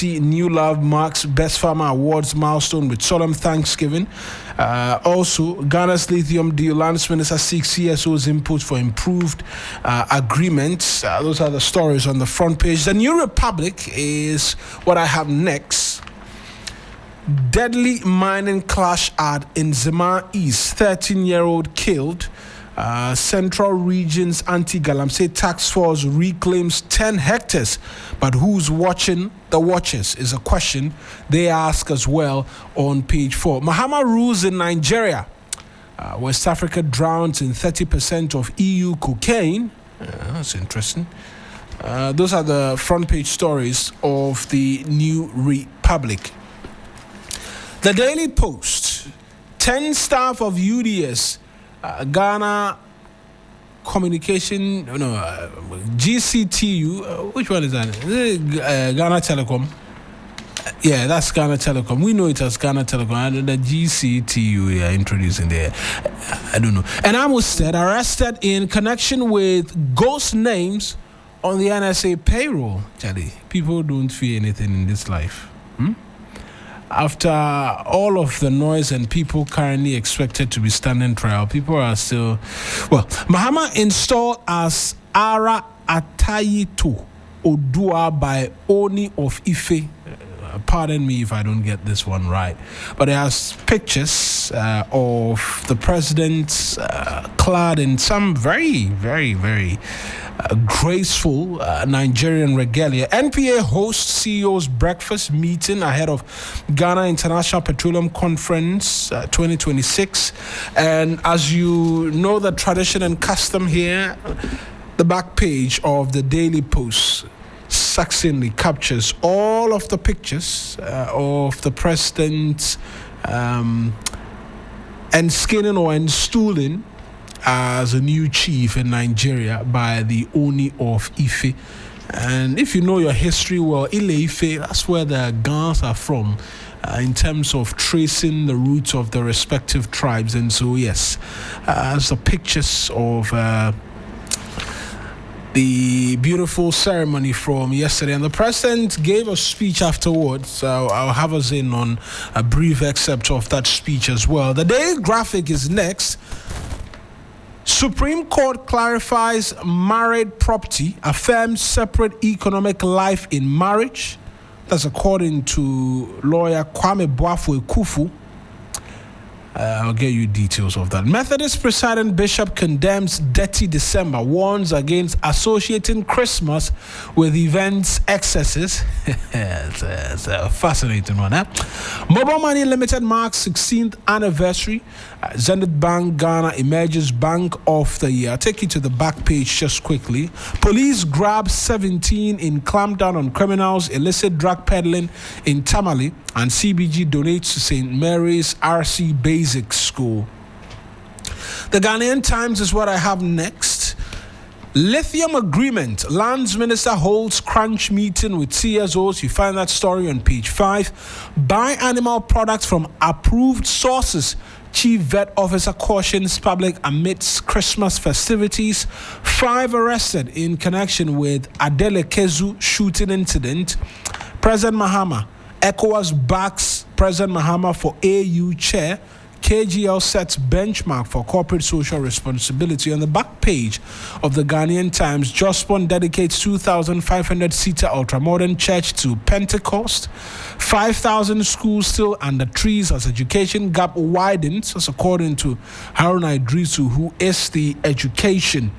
New Love marks Best Farmer Awards milestone with solemn thanksgiving. Also, Ghana's lithium deal, Lands Minister seeks CSO's input for improved agreements. Those are the stories on the front page. The New Republic is what I have next. Deadly mining clash at Nzema East. 13-year-old killed. Central Region's Anti-Galamsey Task Force reclaims 10 hectares. But who's watching the watchers is a question they ask as well on page 4. Mahama rules in Nigeria. West Africa drowns in 30% of EU cocaine. That's interesting. Those are the front page stories of the New Republic. The Daily Post. 10 staff of UDS Ghana Communication, GCTU, which one is that? Ghana Telecom. Yeah, that's Ghana Telecom. We know it as Ghana Telecom. And the GCTU are introducing there. I don't know. And Amusted arrested in connection with ghost names on the NSA payroll. Charlie, people don't fear anything in this life. After all of the noise and people currently expected to be standing trial, people are still... Well, Mahama installed as Aare Atayeto Oodua by Oni of Ife. Pardon me if I don't get this one right. But it has pictures of the president clad in some very, very, very graceful Nigerian regalia. NPA hosts CEO's breakfast meeting ahead of Ghana International Petroleum Conference 2026. And as you know, the tradition and custom here, the back page of the Daily Post succinctly captures all of the pictures of the president enskinning or installing as a new chief in Nigeria by the Oni of Ife. And if you know your history well, Ile-Ife, that's where the Gans are from in terms of tracing the roots of the respective tribes. And so, yes, as the pictures of the beautiful ceremony from yesterday, and the president gave a speech afterwards. So I'll have us in on a brief excerpt of that speech as well. The Daily Graphic is next. Supreme Court clarifies married property, affirms separate economic life in marriage. That's according to lawyer Kwame Boafo Ekufu. I'll get you details of that. Methodist presiding bishop condemns dirty December, warns against associating Christmas with events excesses. it's a fascinating one, huh? Mobile Money Limited marks 16th anniversary. Zenith Bank Ghana emerges Bank of the Year. I'll take you to the back page just quickly. Police grab 17 in clampdown on criminals, illicit drug peddling in Tamale, and CBG donates to St. Mary's RC Basic School. The Ghanaian Times is what I have next. Lithium agreement. Lands Minister holds crunch meeting with CSOs. You find that story on page 5. Buy animal products from approved sources. Chief Vet Officer cautions public amidst Christmas festivities. 5 arrested in connection with Adelekezu shooting incident. President Mahama. ECOWAS backs President Mahama for AU chair. KGL sets benchmark for corporate social responsibility. On the back page of the Ghanaian Times, Jospon dedicates 2,500-seater ultramodern church to Pentecost. 5,000 schools still under trees as education gap widens. That's according to Haruna Idrisu, who is the education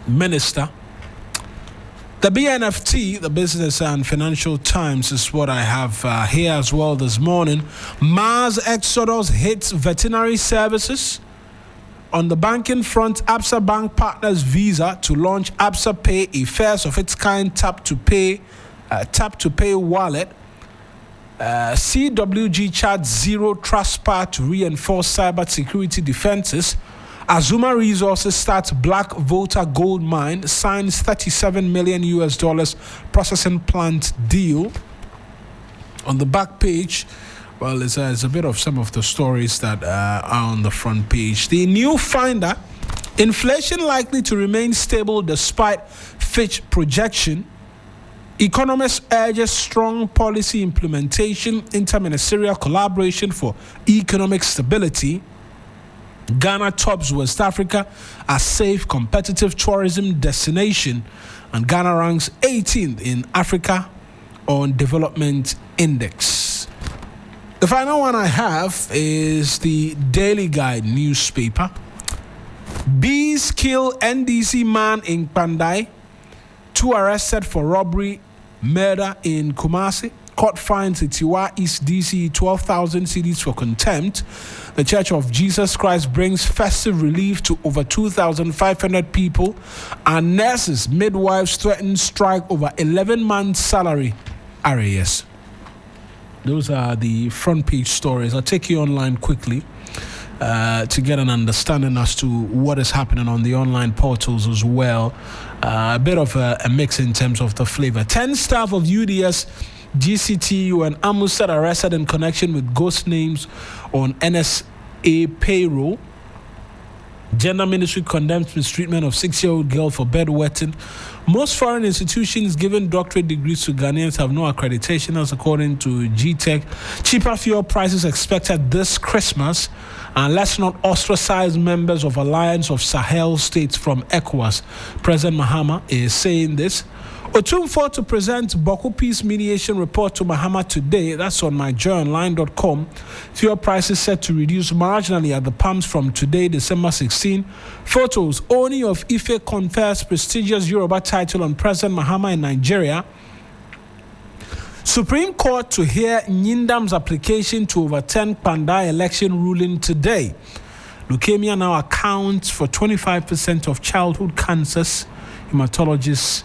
minister. The BNFT, the Business and Financial Times, is what I have here as well this morning. Mars Exodus hits veterinary services. On the banking front, Absa Bank partners Visa to launch Absa Pay, a first of its kind tap to pay wallet. CWG charts zero trust part to reinforce cyber security defenses. Azuma Resources starts Black Volta gold mine, signs $37 million processing plant deal. On the back page, well, it's a bit of some of the stories that are on the front page. The New Finder, inflation likely to remain stable despite Fitch projection. Economist urges strong policy implementation, interministerial collaboration for economic stability. Ghana tops West Africa as safe, competitive tourism destination, and Ghana ranks 18th in Africa on Development Index. The final one I have is the Daily Guide newspaper. Bees kill NDC man in Kpandai. 2 arrested for robbery, murder in Kumasi. Court finds Itiwa East DC 12,000 cedis for contempt. The Church of Jesus Christ brings festive relief to over 2,500 people. And nurses, midwives threaten strike over 11 months' salary. Aare, yes. Those are the front page stories. I'll take you online quickly to get an understanding as to what is happening on the online portals as well. A bit of a mix in terms of the flavor. 10 staff of UDS, GCTU and Amusat arrested in connection with ghost names on NSA payroll. Gender Ministry condemns mistreatment of 6-year-old girl for bedwetting. Most foreign institutions giving doctorate degrees to Ghanaians have no accreditation, as according to GTEC. Cheaper fuel prices expected this Christmas. And let's not ostracize members of Alliance of Sahel States from ECOWAS. President Mahama is saying this. Otumfo to present Boko Peace Mediation Report to Mahama today. That's on myjoyonline.com. Fuel prices set to reduce marginally at the pumps from today, December 16. Photos. Oni of Ife confers prestigious Yoruba title on President Mahama in Nigeria. Supreme Court to hear Nyindam's application to overturn Kpandai election ruling today. Leukemia now accounts for 25% of childhood cancers. Hematologists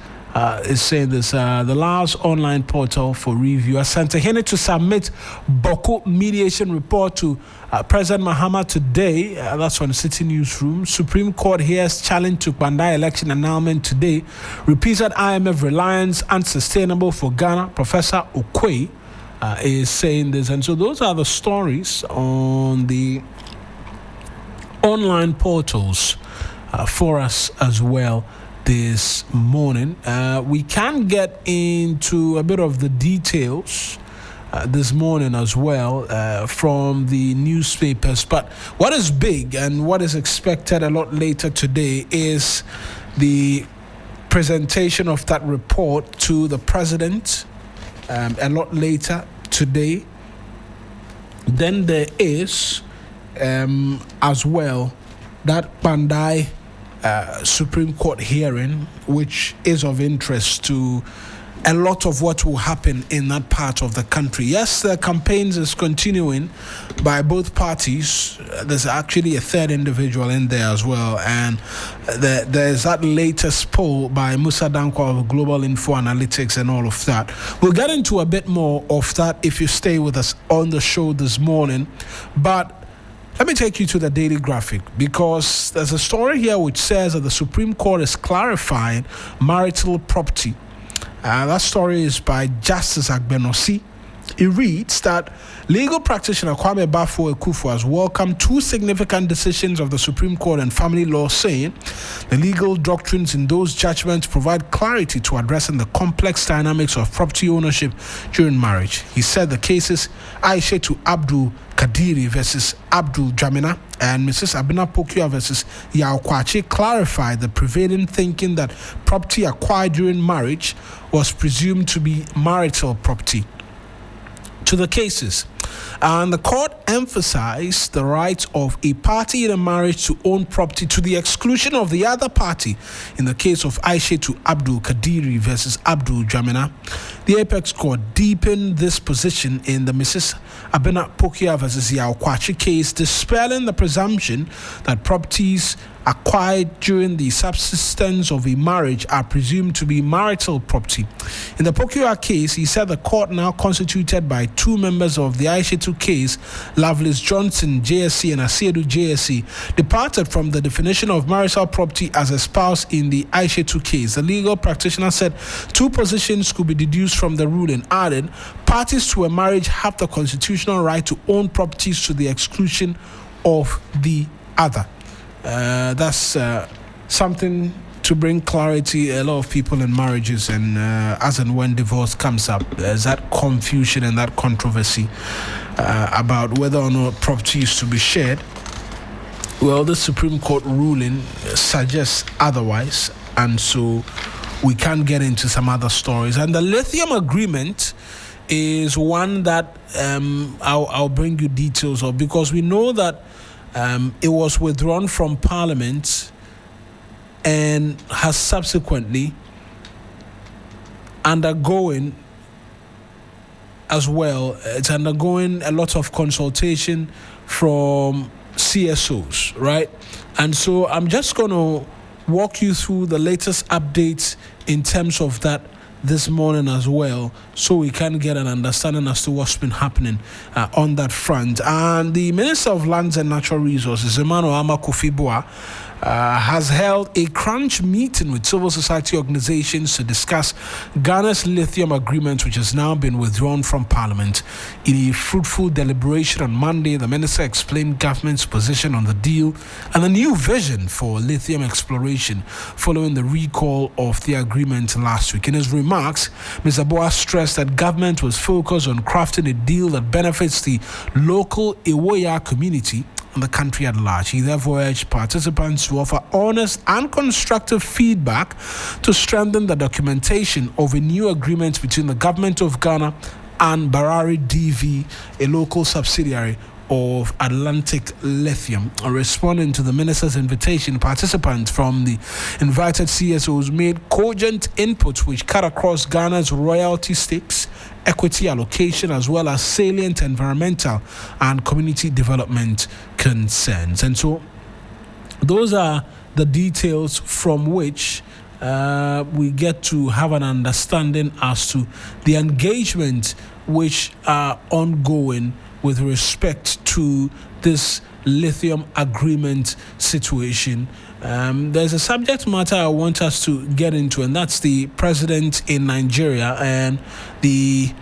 is saying this. The last online portal for review. Asantehene to submit Boko mediation report to President Mahama today. That's on the City Newsroom. Supreme Court hears challenge to Kpandai election annulment today. Repeated IMF reliance unsustainable for Ghana. Professor Okwe is saying this. And so those are the stories on the online portals for us as well this morning. We can get into a bit of the details this morning as well from the newspapers. But what is big and what is expected a lot later today is the presentation of that report to the president a lot later today. Then there is as well that Kpandai Supreme Court hearing, which is of interest to a lot of what will happen in that part of the country. Yes, the campaigns is continuing by both parties. There's actually a third individual in there as well, and there's that latest poll by Musa Dankwa of Global Info Analytics and all of that. We'll get into a bit more of that if you stay with us on the show this morning, but let me take you to the Daily Graphic, because there's a story here which says that the Supreme Court is clarifying marital property. That story is by Justice Agbenosi. It reads that legal practitioner Kwame Bafo-Ekufu has welcomed 2 significant decisions of the Supreme Court and family law, saying the legal doctrines in those judgments provide clarity to addressing the complex dynamics of property ownership during marriage. He said the cases Aisha Abdul Kadiri versus Abdul Jamina and Mrs. Abina Pokua versus Yao Kwachi clarified the prevailing thinking that property acquired during marriage was presumed to be marital property. To the cases, and the court emphasized the rights of a party in a marriage to own property to the exclusion of the other party. In the case of Aisha Abdul Kadiri versus Abdul Jamina, the Apex Court deepened this position in the Mrs. Abena Pokia versus Yao Kwachi case, dispelling the presumption that properties acquired during the subsistence of a marriage are presumed to be marital property. In the Pokia case, he said the court, now constituted by 2 members of the Aisha case, Lovelace Johnson JSC and Asiedu JSC, departed from the definition of marital property as espoused in the Aisha case. The legal practitioner said 2 positions could be deduced from the ruling, added, parties to a marriage have the constitutional right to own properties to the exclusion of the other. That's something to bring clarity. A lot of people in marriages, and as and when divorce comes up, there's that confusion and that controversy about whether or not property is to be shared. Well, the Supreme Court ruling suggests otherwise, and so we can get into some other stories. And the lithium agreement is one that I'll bring you details of, because we know that it was withdrawn from Parliament and has subsequently undergoing as well. It's undergoing a lot of consultation from CSOs, right? And so I'm just going to walk you through the latest updates in terms of that this morning as well, so we can get an understanding as to what's been happening on that front. And the Minister of Lands and Natural Resources, Emmanuel Amakufibua, has held a crunch meeting with civil society organizations to discuss Ghana's lithium agreement, which has now been withdrawn from Parliament. In a fruitful deliberation on Monday, the minister explained government's position on the deal and a new vision for lithium exploration following the recall of the agreement last week. In his remarks, Mr. Boa stressed that government was focused on crafting a deal that benefits the local Iwoya community and the country at large. He therefore urged participants to offer honest and constructive feedback to strengthen the documentation of a new agreement between the government of Ghana and Barari DV, a local subsidiary of Atlantic Lithium. Responding to the minister's invitation, participants from the invited CSOs made cogent inputs which cut across Ghana's royalty stakes, equity allocation, as well as salient environmental and community development concerns. And so those are the details from which we get to have an understanding as to the engagement which are ongoing with respect to this lithium agreement situation. There's a subject matter I want us to get into, and that's the president in Nigeria and the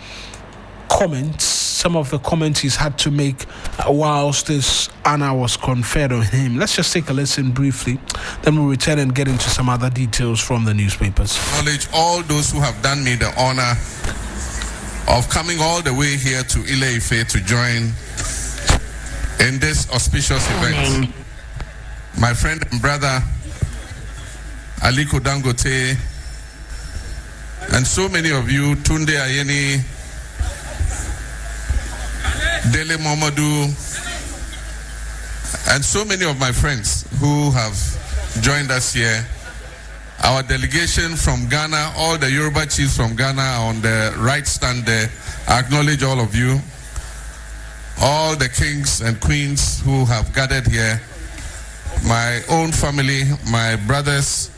comments, some of the comments he's had to make whilst this honor was conferred on him. Let's just take a listen briefly, then we'll return and get into some other details from the newspapers. Acknowledge all those who have done me the honor of coming all the way here to Ile-Ife to join in this auspicious event. My friend and brother Aliko Dangote, and so many of you, Tunde Ayeni, Dele Momodu, and so many of my friends who have joined us here. Our delegation from Ghana, all the Yoruba chiefs from Ghana on the right stand there, I acknowledge all of you. All the kings and queens who have gathered here, my own family, my brothers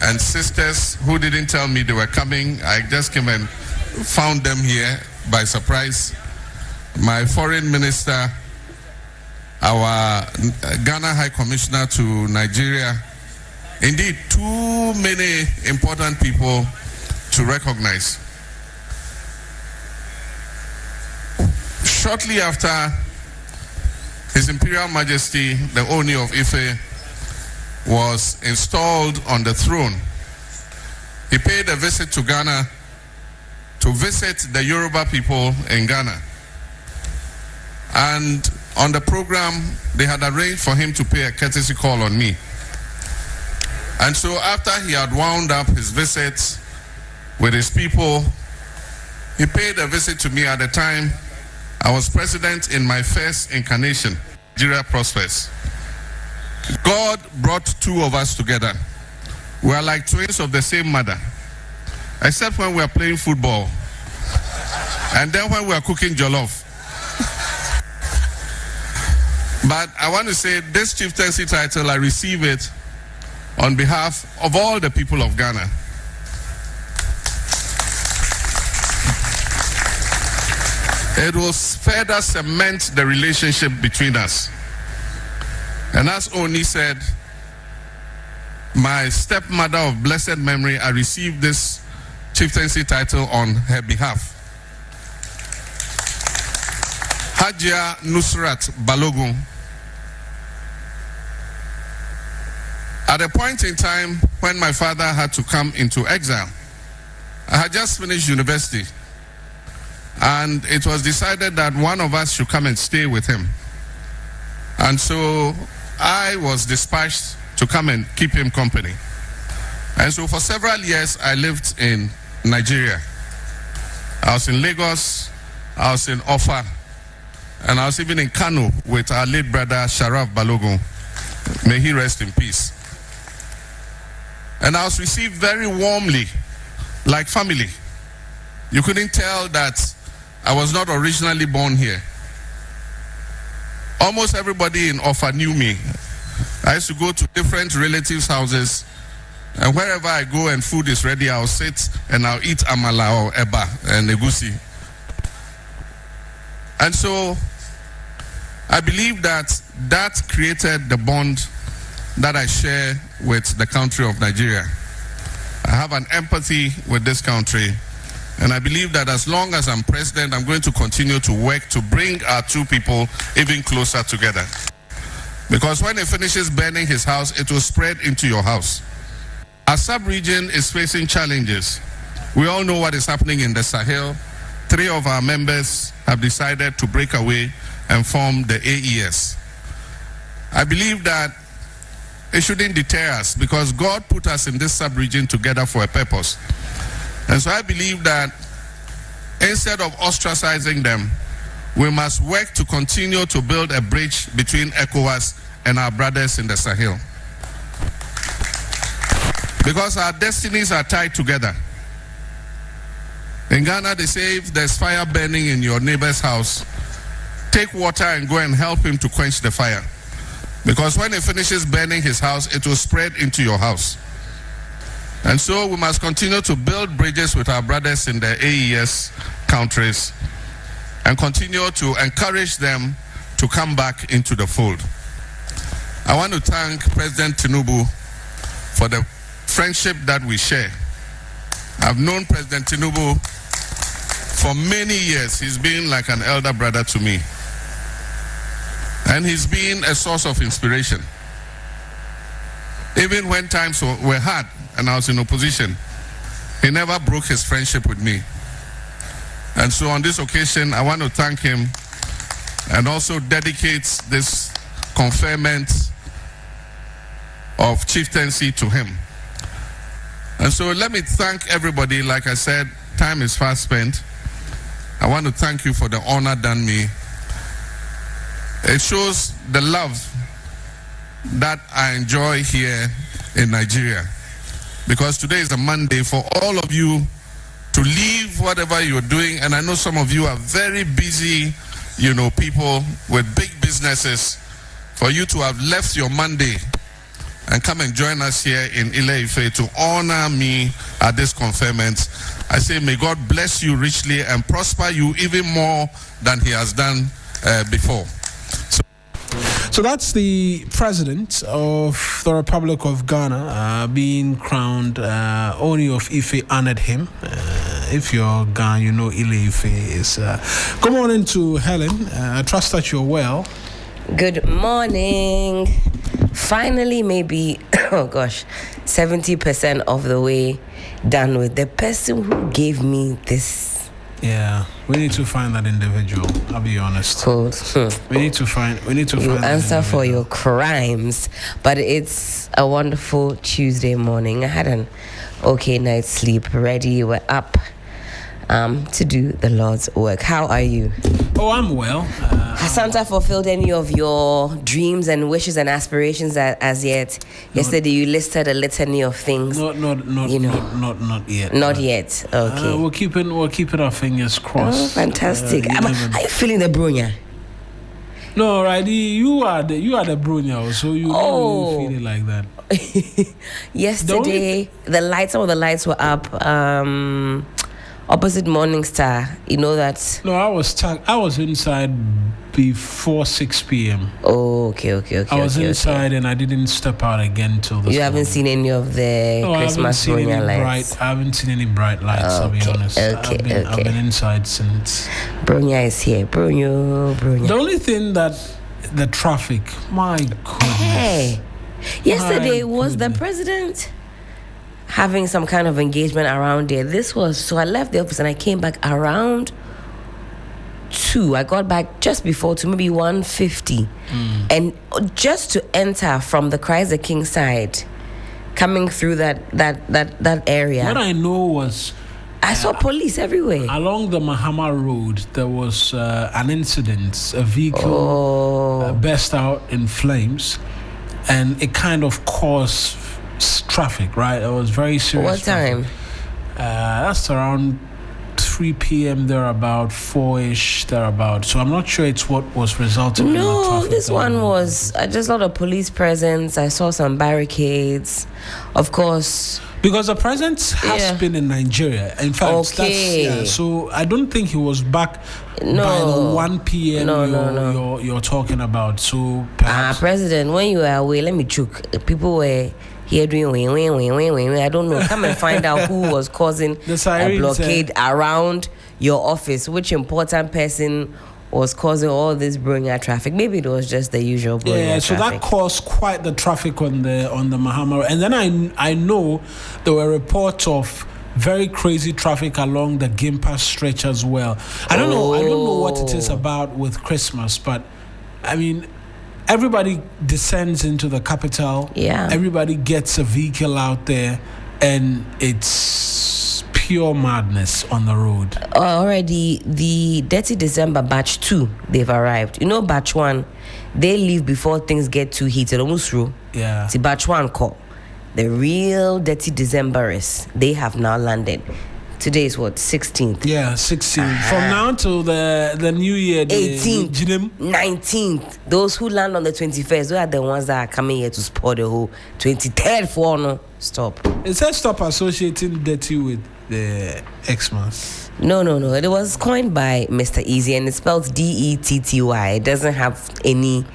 and sisters who didn't tell me they were coming. I just came and found them here by surprise. My foreign minister, our Ghana High Commissioner to Nigeria. Indeed, too many important people to recognize. Shortly after His Imperial Majesty, the Oni of Ife, was installed on the throne, he paid a visit to Ghana to visit the Yoruba people in Ghana. And on the program, they had arranged for him to pay a courtesy call on me. And so after he had wound up his visits with his people, he paid a visit to me at the time I was president in my first incarnation, Nigeria Prospers. God brought two of us together. We are like twins of the same mother, except when we are playing football and then when we are cooking jollof. But I want to say this chieftaincy title, I receive it on behalf of all the people of Ghana. It will further cement the relationship between us. And as Oni said, my stepmother of blessed memory, I received this chieftaincy title on her behalf. Hajia Nusrat Balogun. At a point in time, when my father had to come into exile. I had just finished university, and it was decided that one of us should come and stay with him. And so I was dispatched to come and keep him company. And so for several years, I lived in Nigeria. I was in Lagos, I was in Offa, and I was even in Kano with our late brother Sharaf Balogun. May he rest in peace. And I was received very warmly, like family. You couldn't tell that I was not originally born here. Almost everybody in Offa knew me. I used to go to different relatives' houses, and wherever I go and food is ready, I'll sit and I'll eat amala or eba and egusi. And so I believe that that created the bond that I share with the country of Nigeria. I have an empathy with this country, and I believe that as long as I'm president, I'm going to continue to work to bring our two people even closer together. Because when he finishes burning his house, it will spread into your house. Our sub-region is facing challenges. We all know what is happening in the Sahel. 3 of our members have decided to break away and form the AES. I believe that it shouldn't deter us, because God put us in this sub-region together for a purpose. And so I believe that instead of ostracizing them, we must work to continue to build a bridge between ECOWAS and our brothers in the Sahel. Because our destinies are tied together. In Ghana, they say if there's fire burning in your neighbor's house, take water and go and help him to quench the fire. Because when he finishes burning his house, it will spread into your house. And so we must continue to build bridges with our brothers in the AES countries and continue to encourage them to come back into the fold. I want to thank President Tinubu for the friendship that we share. I've known President Tinubu for many years. He's been like an elder brother to me. And he's been a source of inspiration. Even when times were hard and I was in opposition, he never broke his friendship with me. And so on this occasion, I want to thank him and also dedicate this conferment of chieftaincy to him. And so let me thank everybody. Like I said, time is fast spent. I want to thank you for the honor done me. It shows the love that I enjoy here in Nigeria. Because today is a Monday for all of you to leave whatever you're doing. And I know some of you are very busy, people with big businesses. For you to have left your Monday and come and join us here in Ile-Ife to honor me at this conferment. I say, may God bless you richly and prosper you even more than he has done before. So that's the president of the Republic of Ghana being crowned. Oni of Ife honored him. If you're Ghana, you know Ile-Ife is. Good morning to Helen. I trust that you're well. Good morning. Finally, maybe, 70% of the way done with the person who gave me this. Yeah, we need to find that individual. I'll be honest. Cool. We need to find. You answer for your crimes, but it's a wonderful Tuesday morning. I had an okay night's sleep. Ready, we're up to do the Lord's work. How are you? Oh, I'm well. Has Santa fulfilled any of your dreams and wishes and aspirations as yet? Yesterday you listed a litany of things. Not yet. Not yet. Okay. We're keeping our fingers crossed. Oh, fantastic. Are you feeling the brunya? No, right. You are the brunya, so you don't really feel it like that. Yesterday, some of the lights were up. Opposite Morning Star, you know that? No, I was inside before 6 p.m. Oh, okay. I was inside and I didn't step out again till this. You haven't seen any of the Christmas lights? I haven't seen any bright lights, I'll be honest. I've been inside since. Brunya is here. Brunya. The only thing that the traffic, my goodness. Hey, yesterday was the president having some kind of engagement around there. So I left the office and I came back around 2. I got back just before 2, maybe 1:50. And just to enter from the Christ the King side, coming through that area. What I know was I saw police everywhere. Along the Mahama road, there was an incident. A vehicle burst out in flames, and it kind of caused traffic, right? It was very serious. What time? That's around 3 p.m. thereabout, 4-ish thereabout. So I'm not sure it's what was resulting in No, traffic. this one was just a lot of police presence. I saw some barricades. Of course. Because the president has been in Nigeria. In fact, so I don't think he was back by the 1 p.m. You're talking about. So perhaps President, when you were away, let me choke. People were here doing wing. I don't know. Come and find out who was causing a blockade around your office. Which important person was causing all this Bronya traffic? Maybe it was just the usual Bronya traffic. So that caused quite the traffic on the Mahama. And then I know there were reports of very crazy traffic along the Gimpa stretch as well. I don't know what it is about with Christmas, but I mean, everybody descends into the capital. Yeah. Everybody gets a vehicle out there, and it's pure madness on the road. Already, the Dirty December batch 2, they've arrived. You know, batch 1, they leave before things get too heated. Almost through. Yeah. See, batch 1 call. The real Dirty Decemberists, they have now landed. Today is what, 16th? Yeah, 16th. From now till the new year, 18th, 19th. Those who land on the 21st, those are the ones that are coming here to spoil the whole 23rd for no. Stop. It says stop associating dirty with the Xmas. No. It was coined by Mr. Easy, and it's spelled Detty. It doesn't have any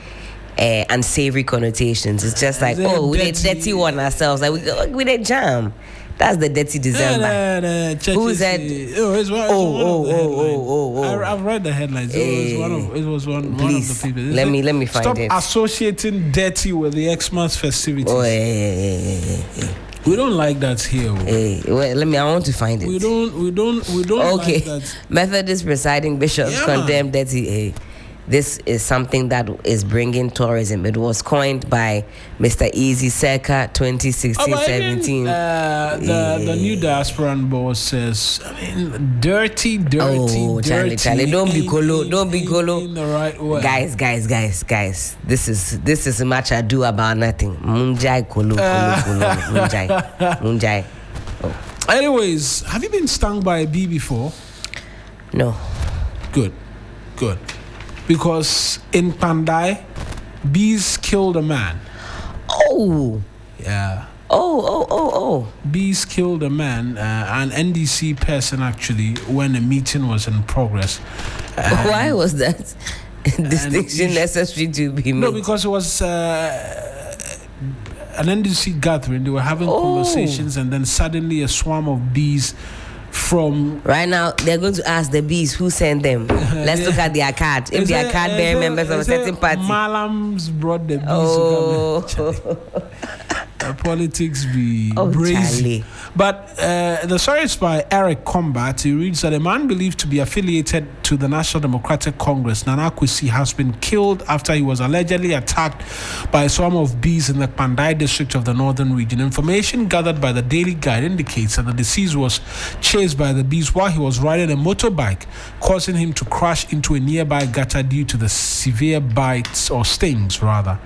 unsavory connotations. It's just like, we did dirty one ourselves. Like we did jam. That's the Dirty December. Who said? It's one I've read the headlines. It was one of the people. Let me find Stop it. associating dirty with the Xmas festivities. We don't like that here. I want to find it. We don't like that. Methodist presiding bishops condemn dirty. This is something that is bringing tourism. It was coined by Mr. Easy circa 2016-17. The new diasporan boss says, I mean, dirty. Charlie, don't be colo. In the right way. Guys. This is much ado about nothing. Munjai colo. Munjai. Anyways, have you been stung by a bee before? No. Good. Because in Kpandai, bees killed a man. Oh. Yeah. Oh. Bees killed a man, an NDC person actually, when a meeting was in progress. Why was that distinction necessary to be made? No, because it was an NDC gathering. They were having conversations, and then suddenly a swarm of bees from... Right now, they're going to ask the bees who sent them. Let's look at their card. If their card bearing members of a certain party. Malams brought the bees to come. Politics be brazy. But the story is by Eric Combat. He reads that a man believed to be affiliated to the National Democratic Congress, Nana Kwesi, has been killed after he was allegedly attacked by a swarm of bees in the Kpandai district of the northern region. Information gathered by the Daily Guide indicates that the deceased was chased by the bees while he was riding a motorbike, causing him to crash into a nearby gutter due to the severe bites, or stings rather,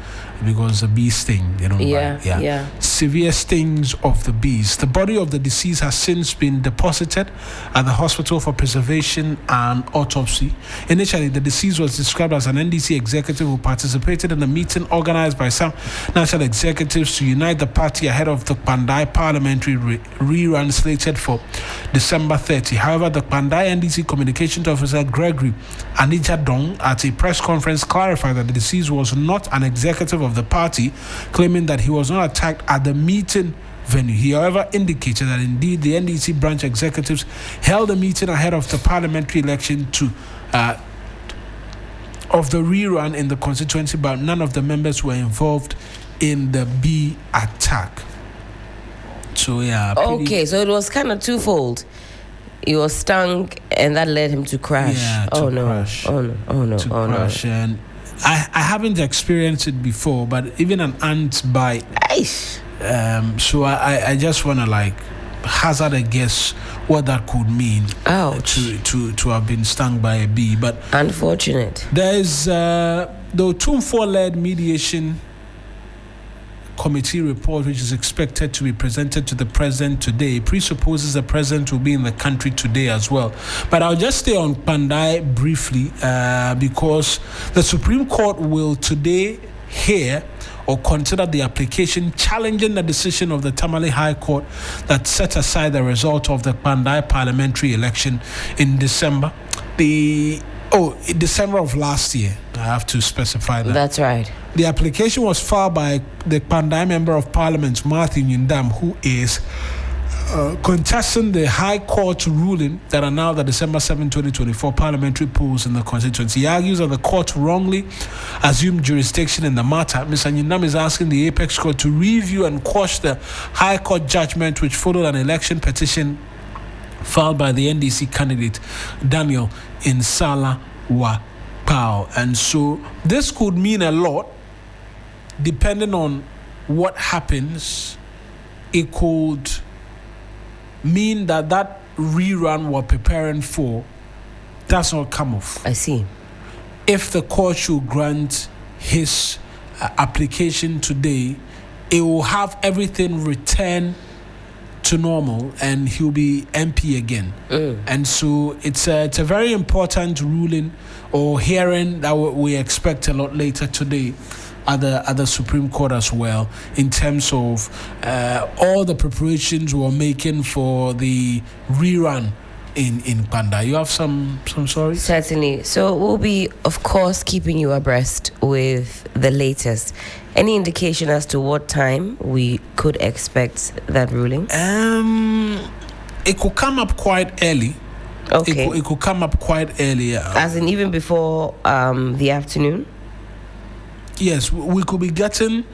because the bees sting, they don't bite. Yeah. Severe stings of the bees. The body of the deceased has since been deposited at the hospital for preservation and autopsy. Initially, the deceased was described as an NDC executive who participated in a meeting organized by some national executives to unite the party ahead of the Kpandai parliamentary rerun slated for December 30. However, the Kpandai NDC communications officer Gregory Anijadong at a press conference clarified that the deceased was not an executive of the party, claiming that he was not attacked at the meeting venue. He, however, indicated that indeed the NDC branch executives held a meeting ahead of the parliamentary election of the rerun in the constituency, but none of the members were involved in the bee attack. So yeah. Okay, so it was kind of twofold. He was stung, and that led him to crash. Yeah, oh, to no. crash. Oh no! Oh no! To Oh no! crash. And I haven't experienced it before, but even an ant bite. Aish. So I just want to like hazard a guess what that could mean. Ouch. To have been stung by a bee. But Unfortunate. there is the Tumfor-led mediation committee report, which is expected to be presented to the president today, presupposes the president will be in the country today as well. But I'll just stay on Kpandai briefly because the Supreme Court will today hear or consider the application challenging the decision of the Tamale High Court that set aside the result of the Kpandai parliamentary election in December. December of last year. I have to specify that. That's right. The application was filed by the Kpandai Member of Parliament, Martin Yindam, who is contesting the High Court ruling that annulled the December 7, 2024 parliamentary polls in the constituency. He argues that the court wrongly assumed jurisdiction in the matter. Mr. Yindam is asking the Apex Court to review and quash the High Court judgment, which followed an election petition filed by the NDC candidate Daniel Insala Pao. And so this could mean a lot depending on what happens. It could mean that rerun we're preparing for does not come off. I see. If the court should grant his application today, it will have everything return to normal and he'll be MP again. And so it's a very important ruling or hearing that we expect a lot later today at the Supreme Court as well, in terms of all the preparations we're making for the rerun in Kpandai. You have some stories? Certainly. So we'll be, of course, keeping you abreast with the latest. Any indication as to what time we could expect that ruling? It could come up quite early. Okay. It could come up quite early. As in even before the afternoon? Yes, we could be getting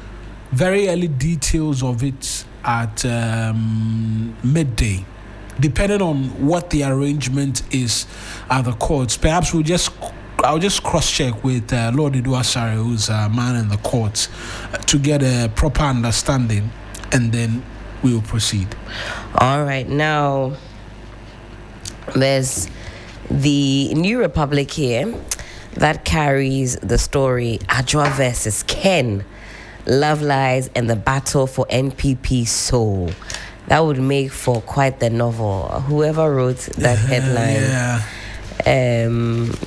very early details of it at midday, depending on what the arrangement is at the courts. Perhaps I'll just cross-check with Lord Oodua, who's a man in the courts, to get a proper understanding, and then we will proceed. All right. Now, there's the New Republic here that carries the story Adwoa versus Ken, Love Lies and the Battle for NPP Soul. That would make for quite the novel. Whoever wrote that headline,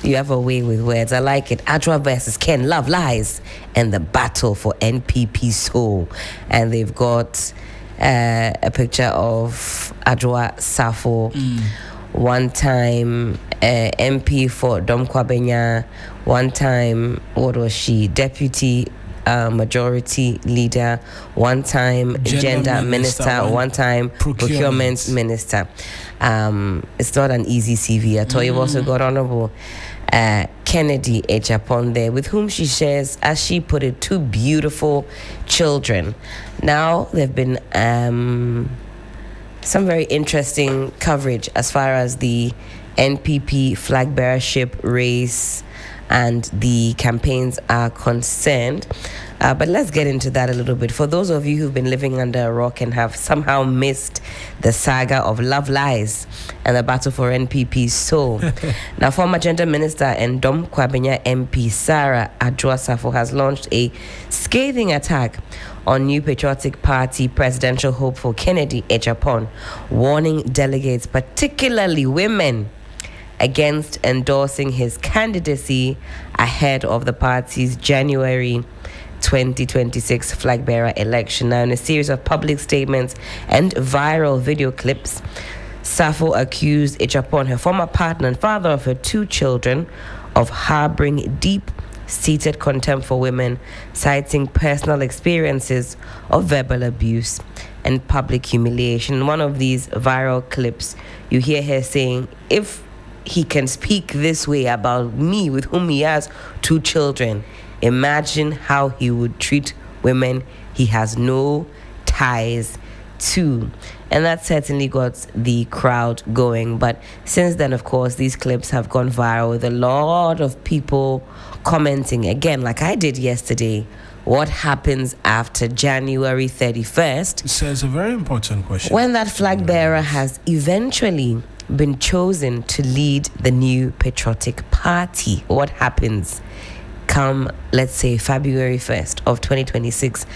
you have a way with words. I like it. Adwoa versus Ken, Love Lies and the Battle for NPP Soul. And they've got a picture of Adwoa Safo, one time MP for Dom Kwabenya, one time, what was she, Deputy Majority Leader, one time Gender Minister, one time Procurement Minister. It's not an easy CV at all. You've also got Honorable Kennedy Ejapon there, with whom she shares, as she put it, two beautiful children. Now, there have been some very interesting coverage as far as the NPP flag bearership race and the campaigns are concerned. But let's get into that a little bit. For those of you who've been living under a rock and have somehow missed the saga of Love Lies and the battle for NPP's soul. Now, former Gender Minister and Dom Kwabenya MP Sarah Adwoa Safo has launched a scathing attack on New Patriotic Party presidential hopeful Kennedy Ejapon, warning delegates, particularly women, against endorsing his candidacy ahead of the party's January 2026 flag bearer election. Now, in a series of public statements and viral video clips, Safo accused Ejapon, her former partner and father of her two children, of harboring deep-seated contempt for women, citing personal experiences of verbal abuse and public humiliation. In one of these viral clips, you hear her saying, "If he can speak this way about me, with whom he has two children, imagine how he would treat women he has no ties too. And that certainly got the crowd going. But since then, of course, these clips have gone viral with a lot of people commenting. Again, like I did yesterday, what happens after January 31st? So it's a very important question. When that flag bearer has eventually been chosen to lead the new patriotic party, what happens come, let's say, February 1st of 2026?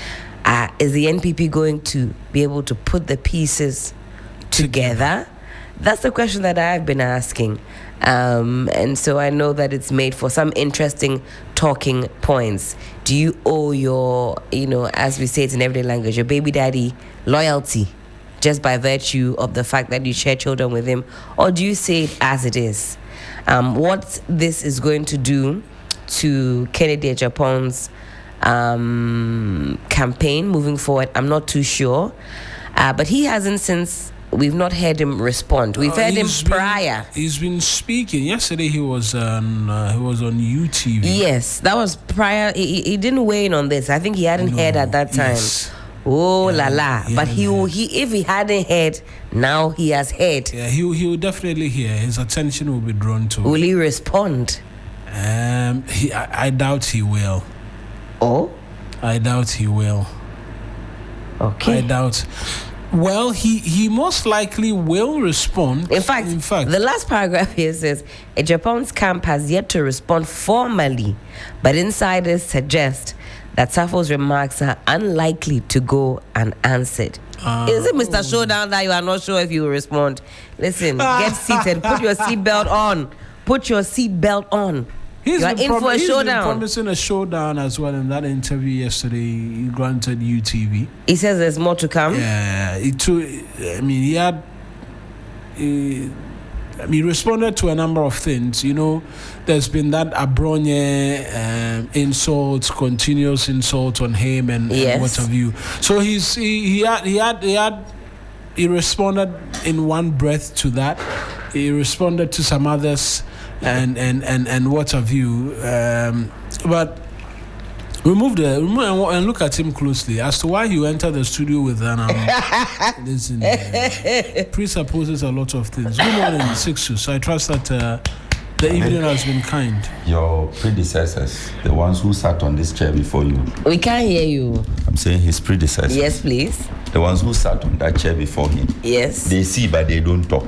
Is the NPP going to be able to put the pieces together? That's the question that I've been asking. And so I know that it's made for some interesting talking points. Do you owe your, as we say it in everyday language, your baby daddy loyalty just by virtue of the fact that you share children with him? Or do you say it as it is? What this is going to do to Kennedy Japan's campaign moving forward, I'm not too sure. But he hasn't since. We've not heard him respond. We've heard him prior. He's been speaking. Yesterday he was on UTV. Yes, that was prior. He didn't weigh in on this. I think he hadn't heard at that time. Yes. Oh la la! But he if he hadn't heard, now he has heard. Yeah, he will definitely hear. His attention will be drawn to. Will he respond? I doubt he will. Oh, I doubt he will. okay. I doubt. Well, he most likely will respond. In fact, the last paragraph here says, Japan's camp has yet to respond formally, but insiders suggest that Safo's remarks are unlikely to go unanswered. Is it Mr. Showdown that you are not sure if you will respond? Listen, get seated, put your seatbelt on. Put your seatbelt on. You are in for a showdown. He's been promising a showdown as well in that interview yesterday. He granted UTV. He says there's more to come. Yeah, he responded to a number of things. There's been that Abronye insult, continuous insult on him, and what have you. So he responded in one breath to that. He responded to some others. And what have you, but remove and look at him closely as to why he entered the studio with listen, presupposes a lot of things. Good morning, 6-2. So I trust that the evening has been kind. Your predecessors, the ones who sat on this chair before you. We can't hear you. I'm saying his predecessors. Yes, please. The ones who sat on that chair before him. Yes. They see, but they don't talk.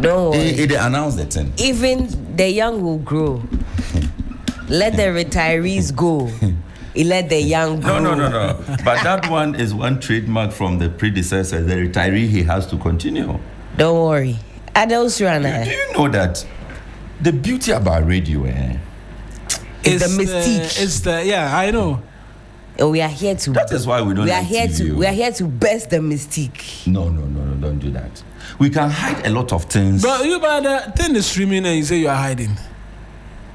Don't worry. They announce the thing. Even the young will grow. Let the retirees go. Let the young grow. No. But that one is one trademark from the predecessor. The retiree, he has to continue. Don't worry. Adults run. Do you know that the beauty about radio is the mystique? I know. And we are here to. That is why we don't. We are here to best the mystique. No, don't do that. We can hide a lot of things. But the thing is streaming, and you say you are hiding.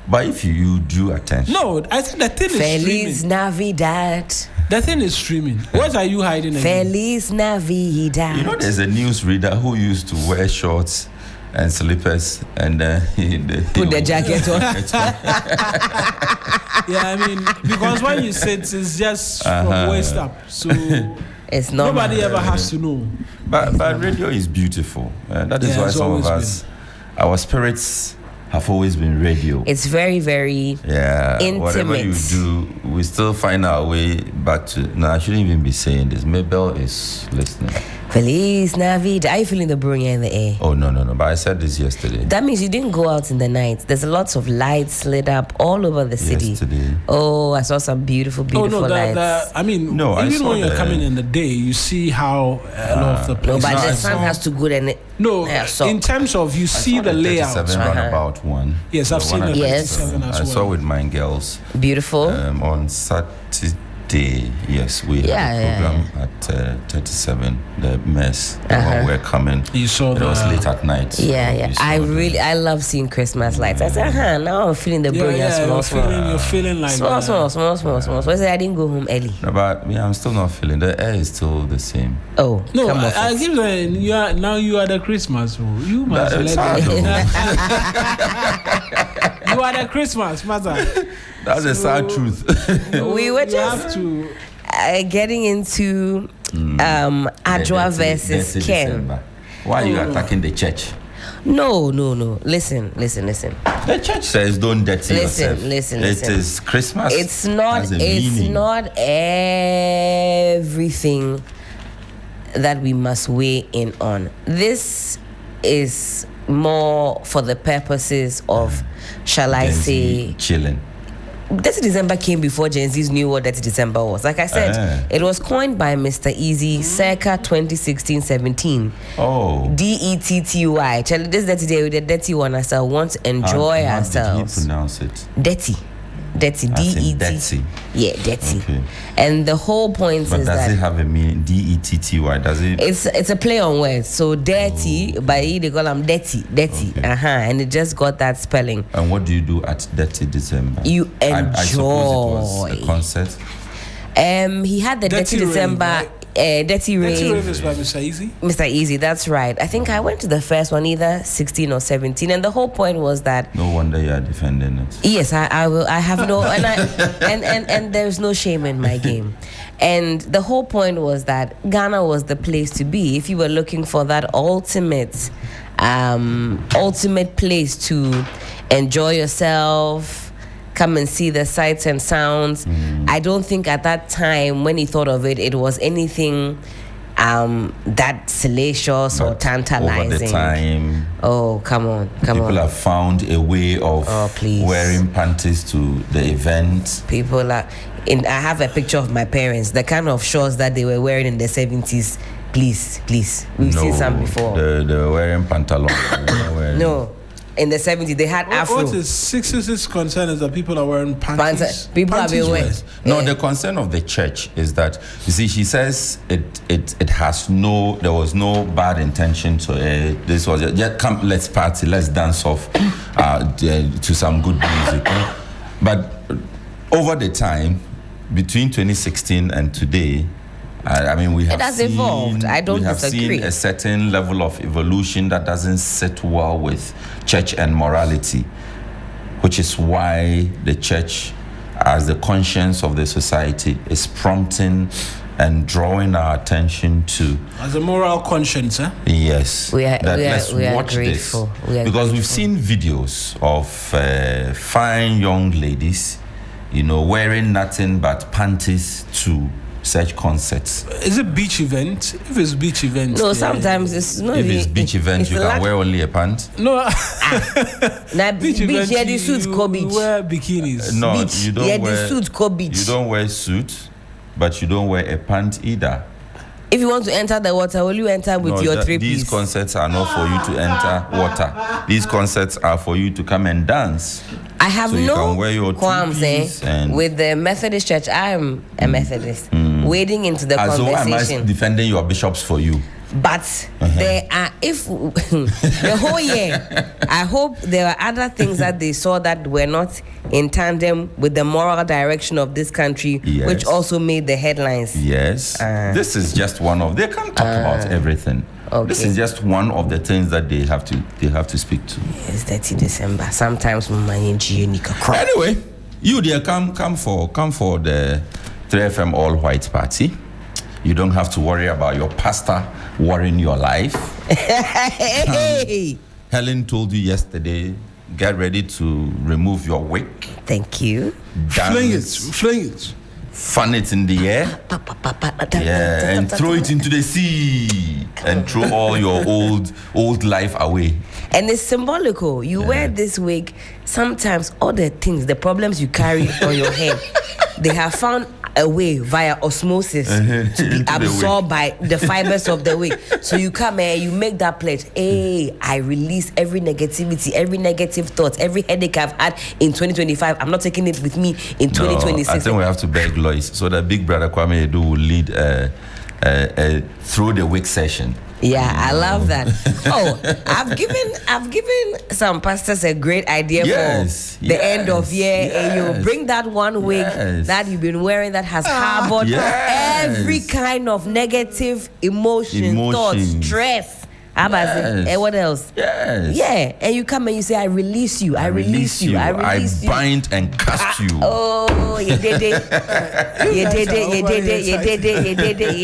But if you drew attention. No, I think the thing is streaming. Feliz Navidad. The thing is streaming. What are you hiding again? Feliz Navidad. You know, there's a newsreader who used to wear shorts and slippers and put the jacket on. Yeah, I mean, because when you sit, it's just from waist up. So it's not. Nobody ever has to know. But radio is beautiful. That is why some of us, our spirits have always been radio. It's very, very intimate. Whatever you do, we still find our way back to. No, I shouldn't even be saying this. Mabel is listening. Feliz Navidad. Are you feeling the brewing in the air? Oh, no. But I said this yesterday. That means you didn't go out in the night. There's lots of lights lit up all over the city. Yesterday. Oh, I saw some beautiful lights. Even when you're coming in the day, you see how a lot of the places. No, but the sun has to go and in terms of you see the layout. 37 roundabout one. Yes, I've seen the 37 as well. I saw with my girls. Beautiful. On Saturday. Yes, we had a program at 37. The mess, the one we're coming. You saw that? It was late at night. Yeah. I love seeing Christmas lights. I said, now I'm feeling the brilliance. You're feeling like small. So I said I didn't go home early. No, but I'm still not feeling. The air is still the same. Oh no! I keep saying you are the Christmas. You must let You are the Christmas mother. That's a sad truth. We were just getting into Adwa versus Ken. Why are you attacking the church? No. Listen. The church says don't dirty yourself. Listen. It is Christmas. It's not everything that we must weigh in on. This is more for the purposes of, shall I say, chilling. Dirty December came before Gen Z's knew what Dirty December was. Like I said, it was coined by Mr. Easy circa 2016-17. Oh. DETTY. Charlie, this dirty day with the dirty one ourselves. Want to enjoy ourselves. How did he pronounce it? Dirty. D-E-T. Dirty. Yeah, dirty. Okay. And the whole point is that... But does it have a meaning? D-E-T-T-Y? Does it... It's a play on words. So dirty, by they call them dirty. Okay. And it just got that spelling. And what do you do at Dirty December? You enjoy. I suppose it was a concert. He had the Dirty December... Right? Dirty Rave. Dirty Rave is by Mr. Easy. Mr. Easy, that's right. I think I went to the first one, either 16 or 17, and the whole point was that. No wonder you are defending it. Yes, I will. I have no, and there's no shame in my game. And the whole point was that Ghana was the place to be if you were looking for that ultimate place to enjoy yourself. Come and see the sights and sounds. I don't think at that time when he thought of it, it was anything that salacious or tantalizing. Over the time, come on. People have found a way of wearing panties to the event. People are. I have a picture of my parents, the kind of shorts that they were wearing in the 70s. Please, we've seen some before. They were wearing pantaloons. No. In the 70s, they had Afro. What is 66 concern is that people are wearing panties. People are being wearing. No, the concern of the church is that, you see, she says it has there was no bad intention to it. This was just come, let's party, let's dance off to some good music. But over the time, between 2016 and today, I mean, we have evolved. I don't disagree. Seen a certain level of evolution that doesn't sit well with church and morality, which is why the church, as the conscience of the society, is prompting and drawing our attention to. As a moral conscience, eh? Yes. Let's watch grateful. This. Because we've seen videos of fine young ladies, wearing nothing but panties to such concerts. Is it beach event? If it's beach event, no. Sometimes it's not. If it's beach event, you can wear only a pant. No. Now beach event, the suits beach. Wear bikinis. No, beach. You don't wear. The suit beach. You don't wear suit, but you don't wear a pant either. If you want to enter the water, will you enter with your 3-piece? These concerts are not for you to enter water. These concerts are for you to come and dance. I have no qualms with the Methodist Church. I am a Methodist. Wading into the conversation. So am I defending your bishops for you? But there are, if the whole year, I hope there are other things that they saw that were not in tandem with the moral direction of this country, which also made the headlines. Yes. This is just one of. They can't talk about everything. Okay. This is just one of the things that they have to speak to. Yes, 30 December. Sometimes anyway, you dear, come for the 3FM All White Party. You don't have to worry about your pastor worrying your life. Helen told you yesterday, get ready to remove your wig. Thank you. Fling it. Fan it in the air. And throw it into the sea. And throw all your old life away. And it's symbolical. You wear this wig, sometimes all the problems you carry on your head, they have found a way via osmosis to be absorbed by the fibers of the wig. So you come here, you make that pledge. Hey, I release every negativity, every negative thought, every headache I've had in 2025. I'm not taking it with me in 2026. I think we have to beg Lois so that Big Brother Kwame Edu will lead a through the wig session. Yeah, I love that. I've given some pastors a great idea for the end of year. And you bring that one wig that you've been wearing that has harbored every kind of negative emotion, thoughts, stress. What else? Yes. Yeah, and you come and you say, I release you, I release you, I release you. I bind and cast you. Oh, you did it. You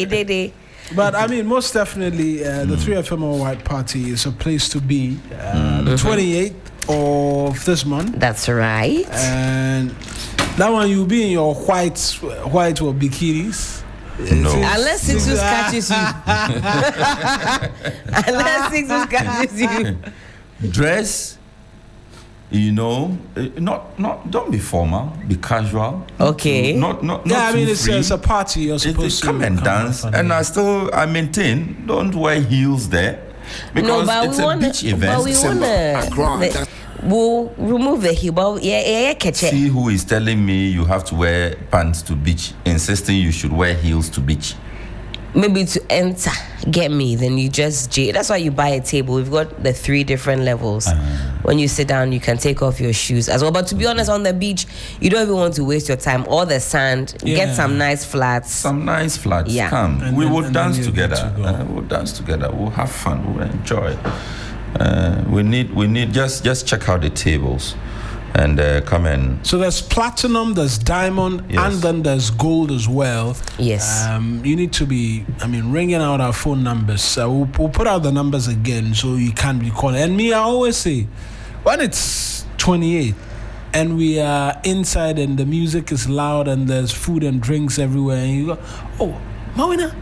did it. But I mean, most definitely, the 3FM All White Party is a place to be. The 28th of this month. That's right. And that one you'll be in your white or bikinis. No. Unless Sixus catches you. Unless Sixus catches you. Dress, don't be formal, be casual. Okay. Not Yeah, I mean, too free. it's a party. You're supposed to come and dance, and I maintain, don't wear heels there because it's a beach event. But we wanna. We'll remove the heel, but catch it. See who is telling me you have to wear pants to beach, insisting you should wear heels to beach. Maybe to enter, get me, then you just that's why you buy a table. We've got the 3 different levels. When you sit down, you can take off your shoes as well. But to be honest, on the beach, you don't even want to waste your time. All the sand, get some nice flats. Yeah. Come. And we then- will and dance then together. We'll dance together. We'll have fun. We'll enjoy. We need just check out the tables and come in. So there's platinum, there's diamond, and then there's gold as well. Yes. You need to be, ringing out our phone numbers. We'll put out the numbers again so you can be calling. And me, I always say, when it's 28 and we are inside and the music is loud and there's food and drinks everywhere, and you go, oh, Mawina.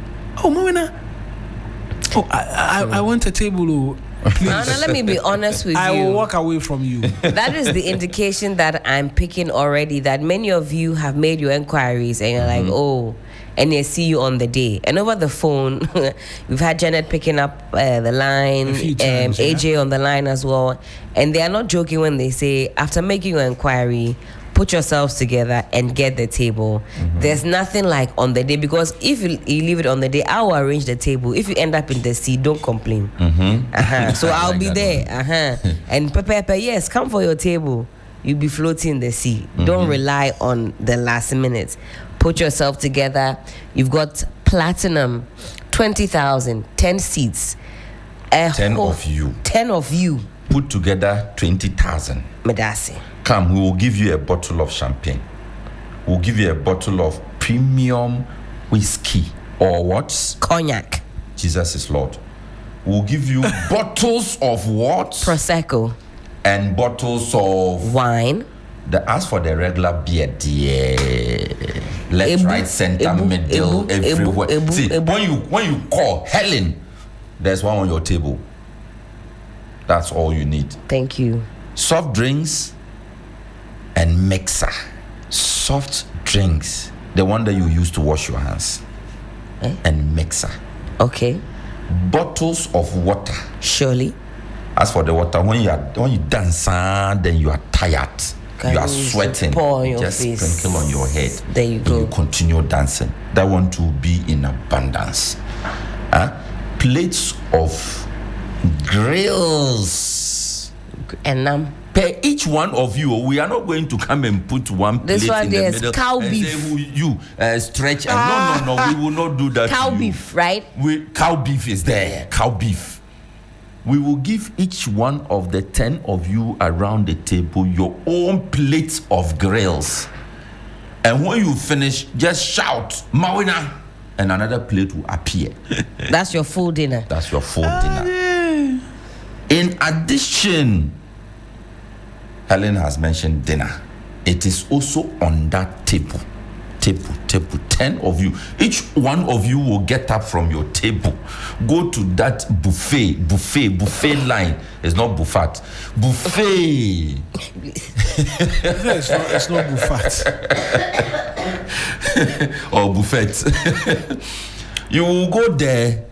Oh, I want a table. Please. Now, let me be honest with you. I will walk away from you. That is the indication that I'm picking already, that many of you have made your inquiries and you're like, oh, and they see you on the day. And over the phone, we've had Janet picking up the line, A few times, AJ on the line as well. And they are not joking when they say, after making your inquiry, put yourselves together and get the table. There's nothing like on the day, because if you leave it on the day, I will arrange the table. If you end up in the sea, don't complain. So I'll be there. And Pepe, yes, come for your table. You'll be floating in the sea. Don't rely on the last minute. Put yourself together. You've got platinum, 20,000, 10 seats. 10 of you. 10 of you. Put together 20,000. Medasi. Come, we will give you a bottle of champagne. We'll give you a bottle of premium whiskey or what? Cognac. Jesus is Lord. We'll give you bottles of what? Prosecco. And bottles of Wine. As for the regular beer, dear, left, right, center, middle, everywhere. See, when you call Helen, there's one on your table. That's all you need. Thank you. Soft drinks and mixer. Soft drinks, the one that you use to wash your hands, and mixer. Okay. Bottles of water. Surely. As for the water, when you dance, then you are tired. You are sweating. Pour on your just face. sprinkle on your head. There you go. You continue dancing. That one to be in abundance. Plates of grills. And Per each one of you, we are not going to come and put one this plate one in the there's middle cow and beef. say, you stretch. And no, we will not do that. Cow to you. beef, right? Cow beef is there. Cow beef. We will give each one of the 10 of you around the table your own plate of grills. And when you finish, just shout, Mawina, and another plate will appear. That's your full dinner. That's your full dinner. In addition, Helen has mentioned dinner. It is also on that table. 10 of you. Each one of you will get up from your table, go to that buffet line. It's not buffet. Buffet. It's not buffet. Or buffet. You will go there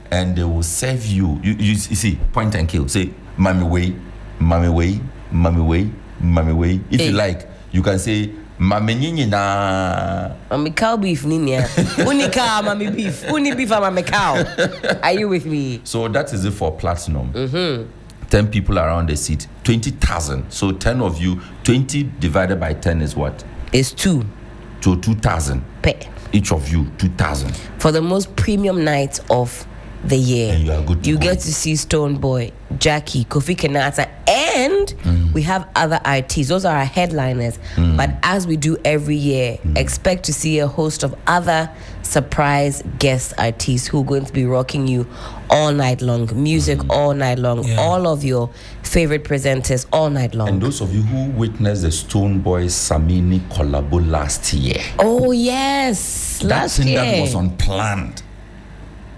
and they will serve you. You see, point and kill. Say, mommy way, mommy way, mommy way, mommy way. If you like, you can say, Mami nyinyi na Mami cow beef ninya. Uni cow, mami beef. Uni beef and mami cow. Are you with me? So that is it for platinum. 10 people around the seat, 20,000. So 10 of you, 20 divided by 10 is what? It's 2. So 2,000. Pe. Each of you, 2,000. For the most premium night of the year. And you are good to You go. get to see Stone Boy, Jackie, Kofi Kenata, and we have other artists. Those are our headliners. But as we do every year, expect to see a host of other surprise guest artists who are going to be rocking you all night long. Music all night long. Yeah. All of your favorite presenters all night long. And those of you who witnessed the Stone Boy Samini collabo last year, Oh yes, last that thing year. that was unplanned.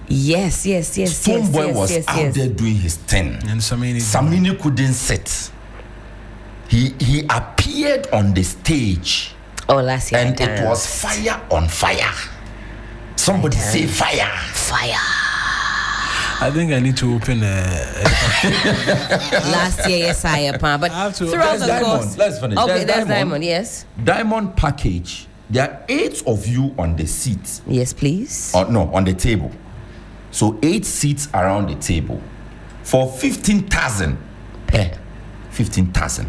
Yes. Stone Boy was out there doing his thing. And Samini couldn't sit. He appeared on the stage, Oh, last year. and it was fire on fire. Somebody say fire. fire. I think I need to open Last year, yes, but I have to- throughout There's the Diamond. course. Let's finish. Okay, There's that's Diamond. Diamond. Yes, Diamond package. There are 8 of you on the seat. yes, please. No, on the table. So 8 seats around the table for 15,000 per 15,000.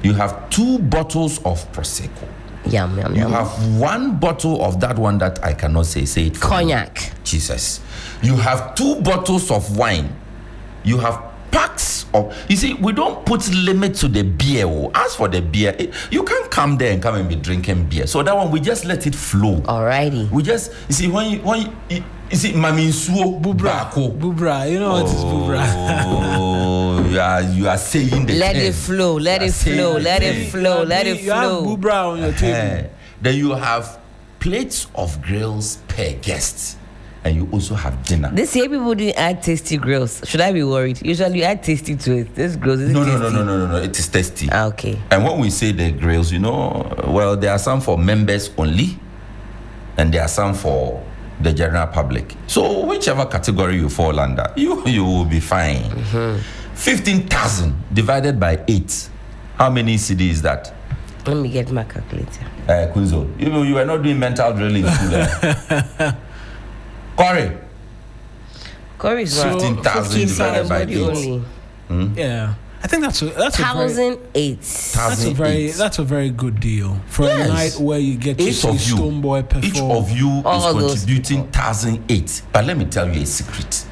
You have 2 bottles of prosecco. Yum. You have 1 bottle of that one that I cannot say. Say it. For me. Cognac. Jesus. You have 2 bottles of wine. You have packs of. You see, we don't put limit to the beer. As for the beer, you can't come there and come and be drinking beer. So that one, we just let it flow. Alrighty. We just, you see, when you see, Mami Nsuo Bubra. You know what is Bubra? Oh, you are saying the Let term. it flow. Let You are it saying flow. the Let term. it flow. Let it You have flow. Bubra on your table. Then you have plates of grills per guest, and you also have dinner. This year, people do add tasty grills. Should I be worried? Usually, you add tasty to it. This grills is No. tasty. It is tasty. Okay. And when we say the grills, well, there are some for members only, and there are some for the general public. So whichever category you fall under, you will be fine. 15,000 divided by 8. How many CD is that? Let me get my calculator. Kunzo, you were not doing mental drill in school. Corey, Corey's So, what? 15,000 divided by 8. Only. Yeah, I think that's a very 1,008. that's a very good deal for Yes. a night where you get to Each see of you, Stone Boy perform. each of you All is those contributing people. 1,008. But let me tell you a secret.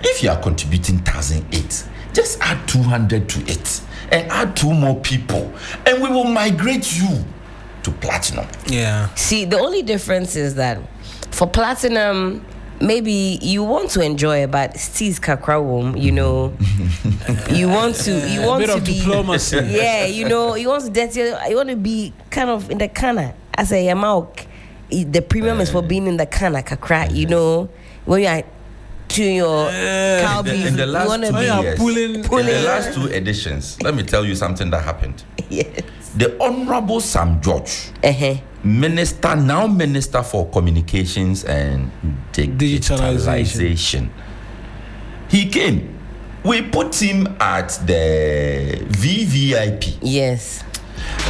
If you are contributing 1,008, just add 200 to it and add 2 more people, and we will migrate you to platinum. Yeah. See, the only difference is that for platinum, maybe you want to enjoy it, but Steve's kakrawum, you want A bit to of be diplomacy. Yeah, you want to be kind of in the kana. As a Yamaok, the premium is for being in the kana kakra, when you are to your cow beef, In the you last want to 2 be years, pulling- in the last 2 editions, let me tell you something that happened. yes. The Honorable Sam George, now Minister for Communications and Digitalization. He came. We put him at the VVIP. Yes.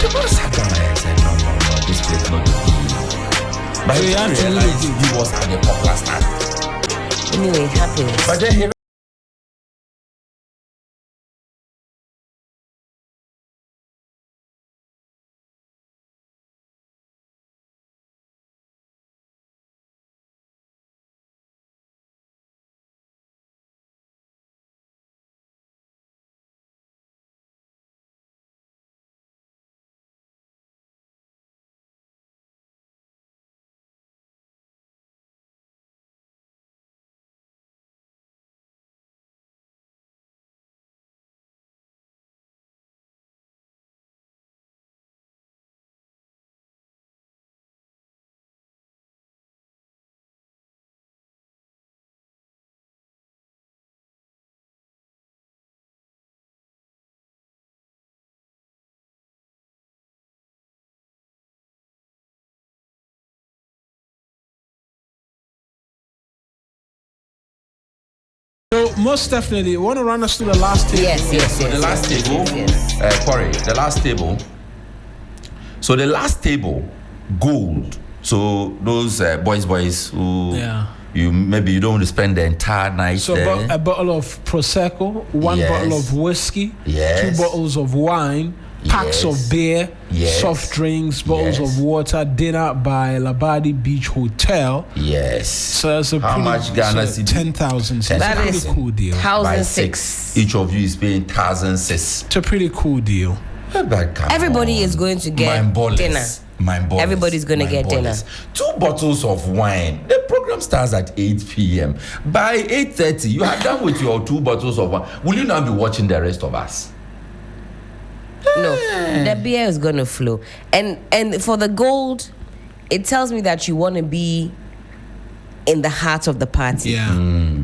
The man sat down and said, no, this place not the But So he you have to realized really- he was at the popular stand. Anyway, it happens. But then he So most definitely, want to run us through the last table? Yes. So the last table, Corey, the last table. So the last table, gold. So those boys who you don't want to spend the entire night So there. a bottle of prosecco, 1 Yes. bottle of whiskey, Yes. 2 bottles of wine, packs of beer, Yes. soft drinks, bottles Yes. of water, dinner by Labadi Beach Hotel. Yes. So that's a How pretty, much Ghana so cedi? 10,000. It's a That pretty is cool deal. By 1,006. Each of you is paying 1,006. It's a pretty cool deal. Everybody is going to get dinner. Everybody's gonna get dinner. 2 bottles of wine. The program starts at 8 p.m. By 8:30, you are done with your 2 bottles of wine. Will you now be watching the rest of us? No, the beer is going to flow. And for the gold, it tells me that you want to be in the heart of the party. Yeah.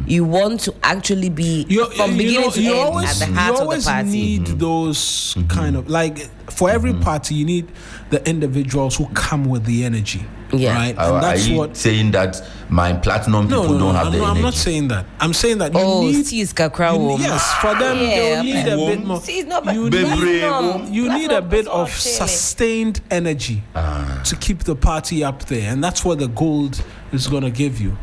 You want to actually be from beginning to end at the heart you of the party. need those kind of, like, for every party, you need the individuals who come with the energy. Yeah. Right? Are And that's you what. saying that my platinum people don't have the energy? I'm not saying that. I'm saying that you need. Steve's kakra wom. Yes, for them, they'll need a bit more. See, it's not bad. You Platinum. need a bit of Platinum. sustained energy to keep the party up there, and that's what the gold is gonna give you.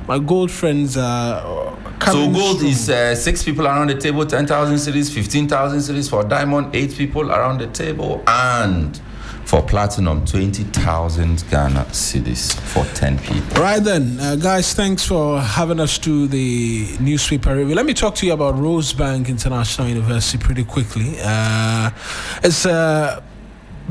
My gold friends are So coming gold strong. is 6 people around the table, 10,000 cedis, 15,000 cedis. For diamond, 8 people around the table, and for platinum, 20,000 Ghana cedis for 10 people. Right then, guys, thanks for having us to the newspaper review. Let me talk to you about Rosebank International University pretty quickly. It's a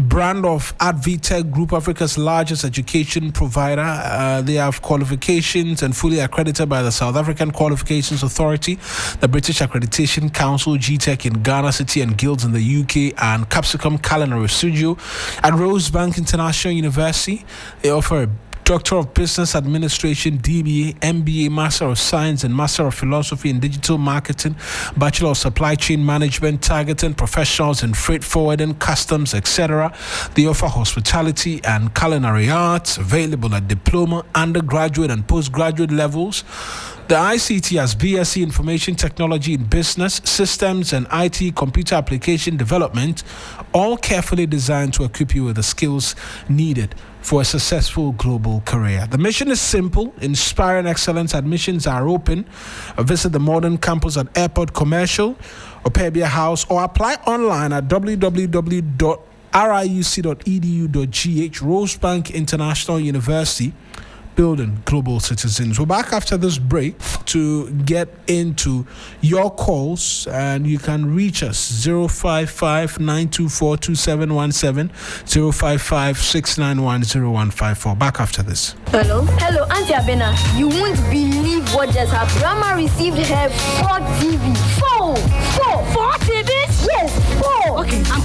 brand of Advtech Group, Africa's largest education provider. They have qualifications and fully accredited by the South African Qualifications Authority, the British Accreditation Council, GTEC in Ghana, City and Guilds in the UK, and Capsicum Culinary Studio. At Rosebank International University, they offer a Doctor of Business Administration, DBA, MBA, Master of Science, and Master of Philosophy in Digital Marketing, Bachelor of Supply Chain Management, targeting professionals in freight forwarding, customs, etc. They offer hospitality and culinary arts, available at diploma, undergraduate, and postgraduate levels. The ICT has BSc Information Technology in Business, Systems, and IT Computer Application Development, all carefully designed to equip you with the skills needed for a successful global career. The mission is simple: inspiring excellence. Admissions are open. Visit the modern campus at Airport Commercial or Pebia House, or apply online at www.riuc.edu.gh. Rosebank International University, building global citizens. We're back after this break to get into your calls, and you can reach us 055-924-2717, 055-691-0154. Back after this. Hello, Auntie Abena. You won't believe what just happened. Grandma received her 4 TV. 4 TVs? Yes, 4. Okay, I'm